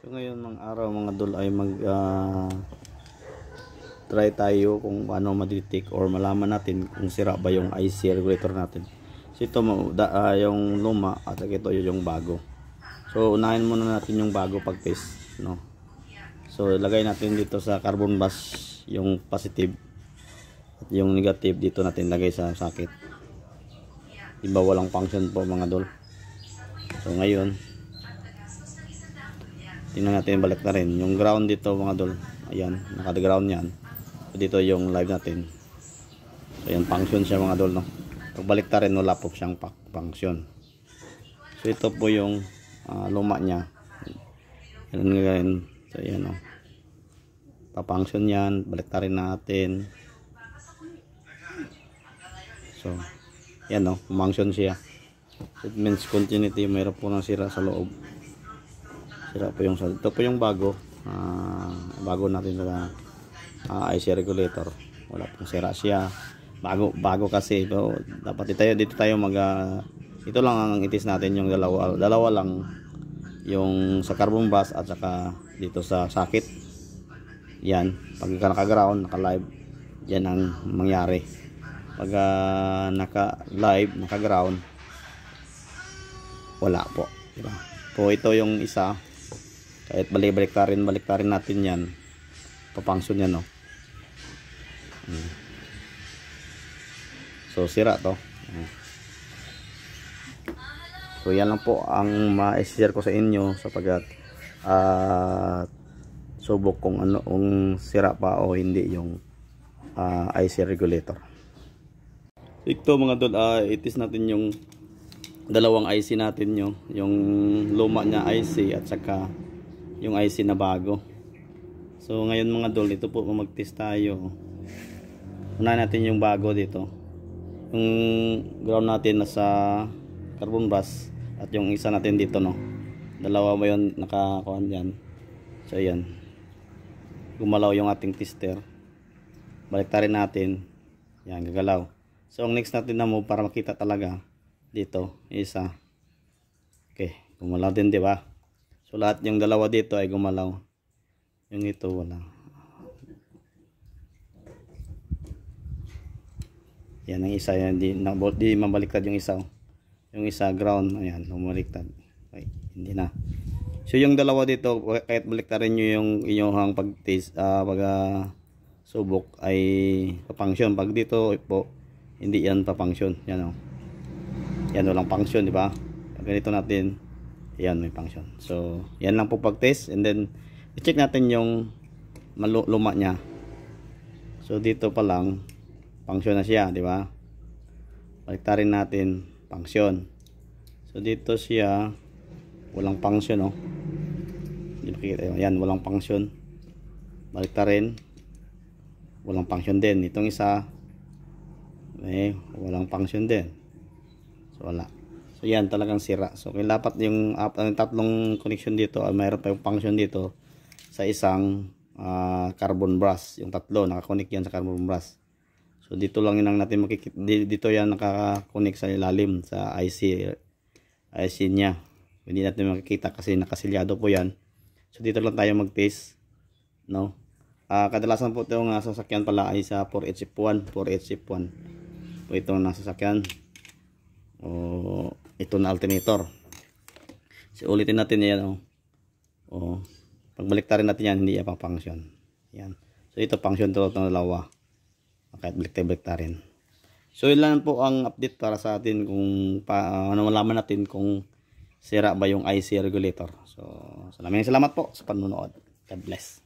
So ngayon mga araw mga dol ay mag try tayo kung paano ma-detect or malaman natin kung sira ba yung IC regulator natin. So ito yung luma at ito yung bago. So unahin muna natin yung bago pag test, no. So ilagay natin dito sa carbon bus yung positive at yung negative dito natin lagay sa socket. Diba walang function po mga dol. So ngayon tingnan natin, balik na rin yung ground dito mga dol. Ayan, naka-ground yan. So dito yung live natin. So yan, function siya mga dol, no. Pagbalik na rin, wala po siyang function. So ito po yung luma niya. Yan ngayon. So yan, no. Pa-function yan, balik na rin natin. So yan, no, function siya. It means continuity, mayroon po ng sira sa loob. Sira po yung ito po yung bago. Bago natin sa IC regulator. Wala pong sira siya. Bago kasi. So, dapat dito tayo ito lang ang itis natin, yung dalawa lang yung sa carbon bus at saka dito sa socket. Yan. Pag naka-ground, naka-live, yan ang mangyari. Pag naka-live, naka-ground, wala po. Diba? So ito yung isa. Kahit balik rin natin yan, papangsyon yan, no. So sira to. So yan lang po ang ma-share ko sa inyo sapagkat subok kung sira pa o hindi yung IC regulator. Ito mga dol, itis natin yung dalawang IC natin, yung luma niya IC at saka yung IC na bago. So ngayon mga dol, ito po mag-test tayo. Unahin natin yung bago dito. Yung ground natin nasa carbon bus at yung isa natin dito, no. Dalawa mo yun nakakuhan dyan. So ayan, gumalaw yung ating tester. Balik rin natin. Yan, gagalaw. So ang next natin na mo para makita talaga dito, isa. Okay, gumalaw din, di ba? So lahat yung dalawa dito ay gumalaw. Yung ito wala. Yan ang isa, yan di mabaliktad yung isa. Yung isa ground, ayan, lumaliktad. Okay, hindi na. So yung dalawa dito, kahit baliktarin niyo yung inyong pag-test, subok ay pa-function. Pag dito po, hindi yan pa-function. Yan, oh. Yan, walang function, di ba? Ganito natin, yan, may function. So yan lang po pag-test, and then i-check natin yung luma niya. So dito pa lang function na siya, di ba? Baliktarin natin, function. So dito siya walang function, oh. Hindi makikita, yan, walang function. Baliktarin, walang function din. Itong isa walang function din. So wala. So yan, talagang sira. So kailangan yung tatlong connection dito, mayroon pa yung function dito sa isang carbon brush. Yung tatlo nakakonek yan sa carbon brush. So dito lang yun ang natin makikita. Dito yan nakakonek sa ilalim sa IC niya. Hindi natin makikita kasi nakasilyado po yan. So dito lang tayo mag-test, no. Kadalasan po itong sasakyan pala ay sa 4HF1 po itong nasasakyan. O ito na alternator. So ulitin natin yan, oh. Pagbalik rin natin yan, hindi yan pang function. Yan. So ito function to itong dalawa. Kahit balik rin. So yun lang po ang update para sa atin kung malaman natin kung sira ba yung IC regulator. So salamat po sa panonood. God bless.